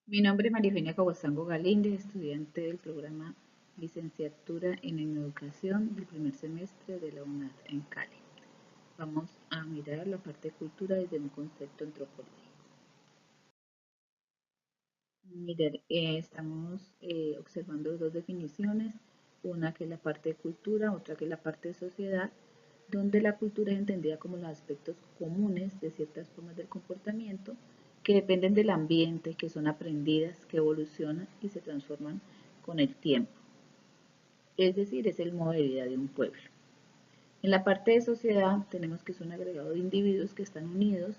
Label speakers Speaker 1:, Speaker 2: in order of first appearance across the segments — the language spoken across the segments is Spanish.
Speaker 1: Mi nombre es María Eugenia Caguasango Galíndez, estudiante del programa Licenciatura en Educación del primer semestre de la UNAD en Cali. Vamos a mirar la parte de cultura desde un concepto antropológico. Mirar, estamos observando dos definiciones, una que es la parte de cultura, otra que es la parte de sociedad, donde la cultura es entendida como los aspectos comunes de ciertas formas del comportamiento que dependen del ambiente, que son aprendidas, que evolucionan y se transforman con el tiempo. Es decir, es el modo de vida de un pueblo. En la parte de sociedad tenemos que es un agregado de individuos que están unidos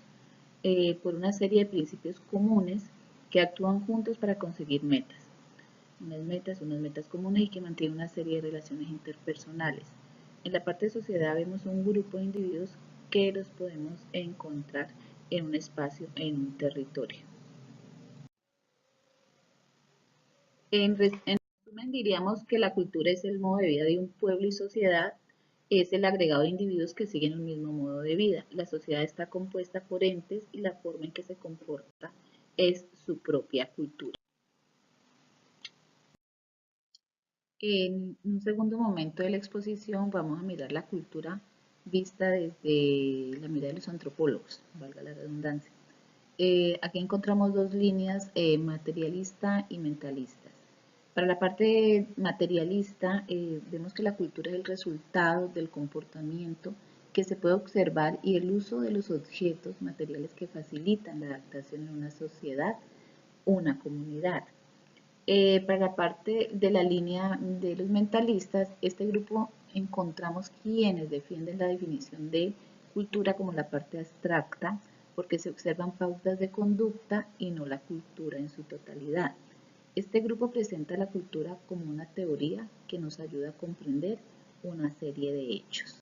Speaker 1: por una serie de principios comunes que actúan juntos para conseguir metas. Unas metas comunes y que mantienen una serie de relaciones interpersonales. En la parte de sociedad vemos un grupo de individuos que los podemos encontrar en un espacio, en un territorio. En resumen, diríamos que la cultura es el modo de vida de un pueblo y sociedad, es el agregado de individuos que siguen un mismo modo de vida. La sociedad está compuesta por entes y la forma en que se comporta es su propia cultura. En un segundo momento de la exposición vamos a mirar la cultura vista desde la mirada de los antropólogos, valga la redundancia. Aquí encontramos dos líneas, materialista y mentalista. Para la parte materialista, vemos que la cultura es el resultado del comportamiento que se puede observar y el uso de los objetos materiales que facilitan la adaptación en una sociedad, una comunidad. Para la parte de la línea de los mentalistas, este grupo encontramos quienes defienden la definición de cultura como la parte abstracta, porque se observan pautas de conducta y no la cultura en su totalidad. Este grupo presenta la cultura como una teoría que nos ayuda a comprender una serie de hechos.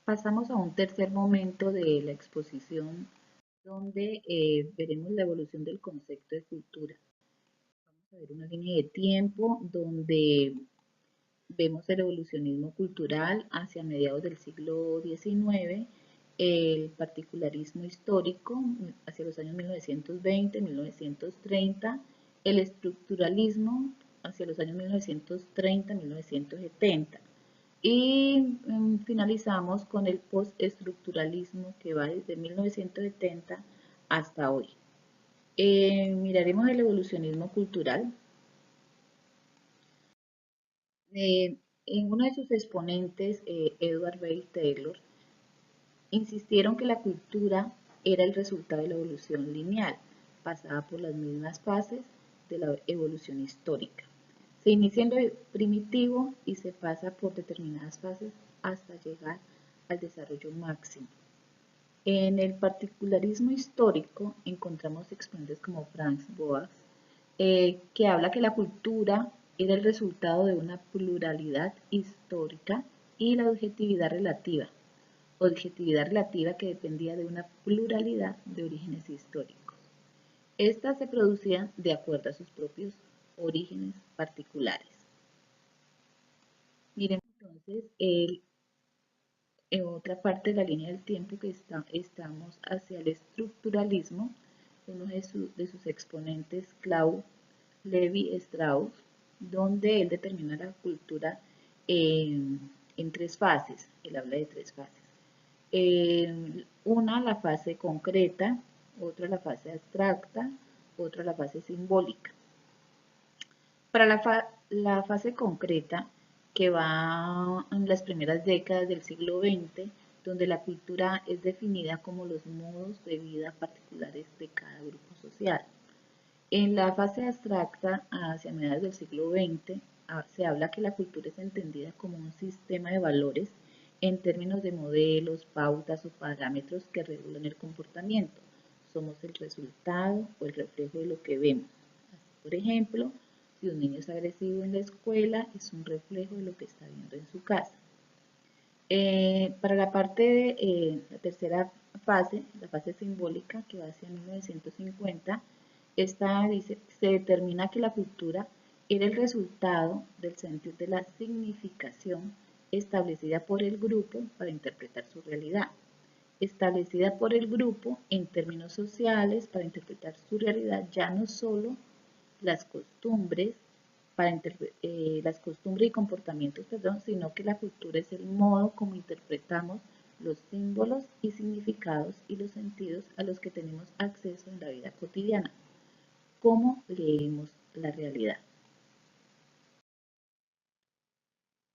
Speaker 1: Pasamos a un tercer momento de la exposición donde veremos la evolución del concepto de cultura. Vamos a ver una línea de tiempo donde vemos el evolucionismo cultural hacia mediados del siglo XIX, el particularismo histórico hacia los años 1920, 1930, el estructuralismo hacia los años 1930, 1970. Y finalizamos con el postestructuralismo que va desde 1970 hasta hoy. Miraremos el evolucionismo cultural. En uno de sus exponentes, Edward Bell Taylor, insistieron que la cultura era el resultado de la evolución lineal, pasada por las mismas fases de la evolución histórica. Se inicia en lo primitivo y se pasa por determinadas fases hasta llegar al desarrollo máximo. En el particularismo histórico encontramos exponentes como Franz Boas, que habla que la cultura era el resultado de una pluralidad histórica y la objetividad relativa que dependía de una pluralidad de orígenes históricos. Estas se producían de acuerdo a sus propios orígenes particulares. Miremos entonces en otra parte de la línea del tiempo que estamos hacia el estructuralismo, uno de sus exponentes, Claude Levi Strauss, donde él determina la cultura en tres fases. Él habla de tres fases. Una, la fase concreta, otra, la fase abstracta, otra, la fase simbólica. Para la fase concreta, que va en las primeras décadas del siglo XX, donde la cultura es definida como los modos de vida particulares de cada grupo social. En la fase abstracta, hacia mediados del siglo XX, se habla que la cultura es entendida como un sistema de valores en términos de modelos, pautas o parámetros que regulan el comportamiento. Somos el resultado o el reflejo de lo que vemos. Así, por ejemplo, si un niño es agresivo en la escuela, es un reflejo de lo que está viendo en su casa. Para la parte de la tercera fase, la fase simbólica, que va hacia 1950, esta dice, se determina que la cultura era el resultado del sentido de la significación establecida por el grupo para interpretar su realidad. establecida por el grupo en términos sociales para interpretar su realidad, ya no solo las costumbres, las costumbres y comportamientos, perdón, sino que la cultura es el modo como interpretamos los símbolos y significados y los sentidos a los que tenemos acceso en la vida cotidiana. ¿Cómo leemos la realidad?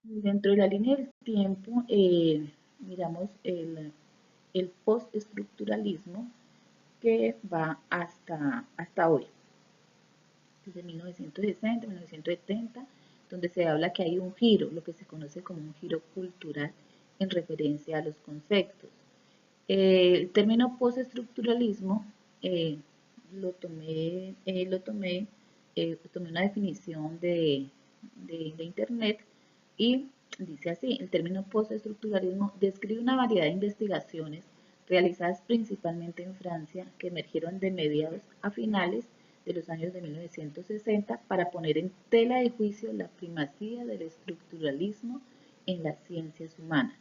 Speaker 1: Dentro de la línea del tiempo, miramos el postestructuralismo que va hasta hoy, desde 1960, 1970, donde se habla que hay un giro, lo que se conoce como un giro cultural en referencia a los conceptos. El término postestructuralismo tomé una definición de internet y dice así: el término postestructuralismo describe una variedad de investigaciones realizadas principalmente en Francia que emergieron de mediados a finales de los años de 1960 para poner en tela de juicio la primacía del estructuralismo en las ciencias humanas.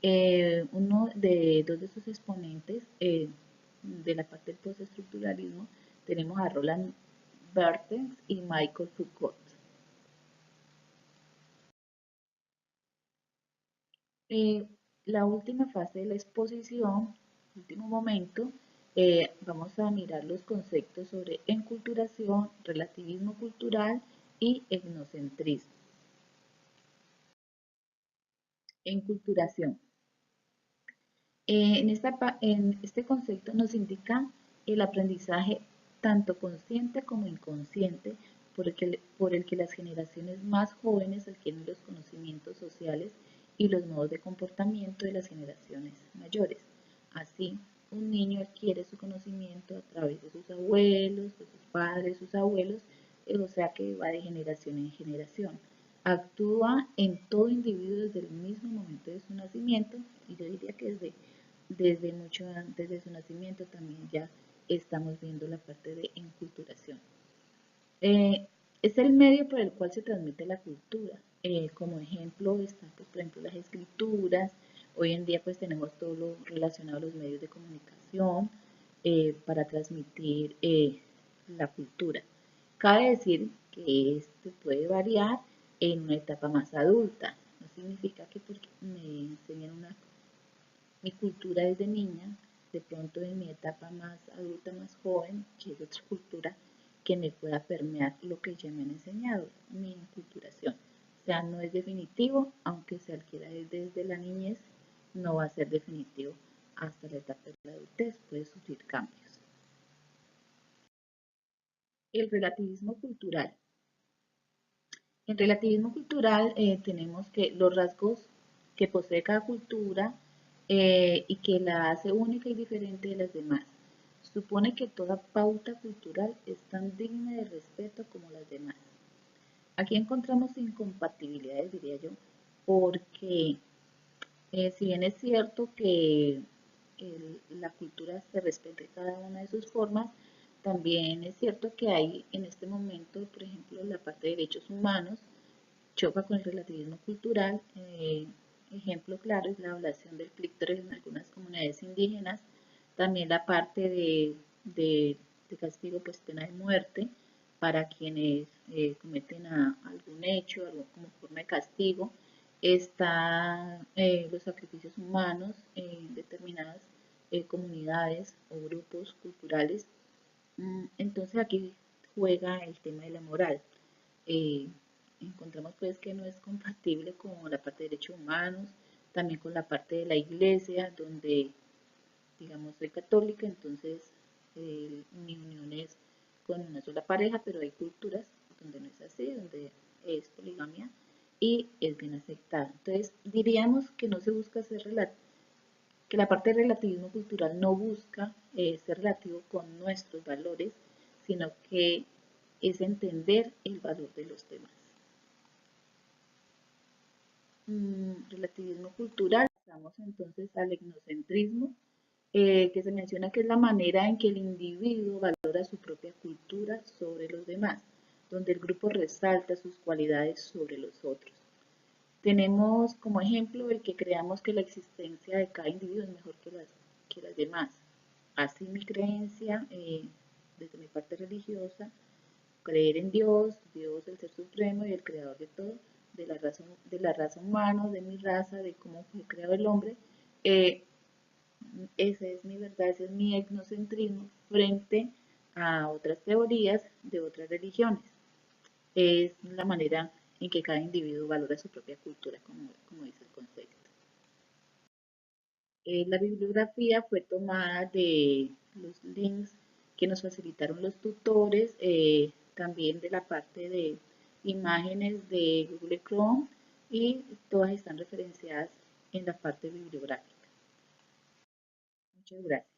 Speaker 1: Dos de sus exponentes de la parte del postestructuralismo tenemos a Roland Barthes y Michael Foucault. Eh, la última fase de la exposición, último momento, vamos a mirar los conceptos sobre enculturación, relativismo cultural y etnocentrismo. Enculturación. En este concepto nos indica el aprendizaje tanto consciente como inconsciente por el que las generaciones más jóvenes adquieren los conocimientos sociales y los modos de comportamiento de las generaciones mayores. Así, un niño adquiere su conocimiento a través de sus abuelos, de sus padres, sus abuelos, o sea que va de generación en generación. Actúa en todo individuo desde el mismo momento de su nacimiento, y yo diría que desde mucho antes de su nacimiento también ya estamos viendo la parte de enculturación. Es el medio por el cual se transmite la cultura. Como ejemplo están, pues, por ejemplo, las escrituras. Hoy en día pues tenemos todo lo relacionado a los medios de comunicación para transmitir la cultura. Cabe decir que este puede variar en una etapa más adulta. No significa que porque me enseñan mi cultura desde niña, de pronto en mi etapa más adulta, más joven, que es otra cultura, que me pueda permear lo que ya me han enseñado, mi enculturación. O sea, no es definitivo, aunque se adquiera desde la niñez, no va a ser definitivo hasta la etapa de la adultez, puede sufrir cambios. El relativismo cultural. En relativismo cultural tenemos que los rasgos que posee cada cultura y que la hace única y diferente de las demás. Supone que toda pauta cultural es tan digna de respeto como las demás. Aquí encontramos incompatibilidades, diría yo, porque si bien es cierto que la cultura se respete cada una de sus formas, también es cierto que hay en este momento, por ejemplo, la parte de derechos humanos choca con el relativismo cultural. Ejemplo claro es la ablación del clítoris en algunas comunidades indígenas, también la parte de castigo, pues pena de muerte para quienes cometen algún hecho, algo como forma de castigo. Están los sacrificios humanos en determinadas comunidades o grupos culturales. Entonces aquí juega el tema de la moral. Eh, Encontramos pues que no es compatible con la parte de derechos humanos, también con la parte de la iglesia, donde, digamos, soy católica, entonces mi unión es con una sola pareja, pero hay culturas donde no es así, donde es poligamia y es bien aceptada. Entonces diríamos que no se busca ser que la parte del relativismo cultural no busca ser relativo con nuestros valores, sino que es entender el valor de los demás. Relativismo cultural, pasamos entonces al etnocentrismo, que se menciona que es la manera en que el individuo valora su propia cultura sobre los demás, donde el grupo resalta sus cualidades sobre los otros. Tenemos como ejemplo el que creamos que la existencia de cada individuo es mejor que las demás. Así mi creencia, desde mi parte religiosa, creer en Dios, Dios el Ser Supremo y el Creador de todo, de la raza humana, de mi raza, de cómo fue creado el hombre, eh, esa es mi verdad, ese es mi etnocentrismo frente a otras teorías de otras religiones. Es la manera en que cada individuo valora su propia cultura, como dice el concepto. La bibliografía fue tomada de los links que nos facilitaron los tutores, también de la parte de imágenes de Google Chrome y todas están referenciadas en la parte bibliográfica. Muchas gracias.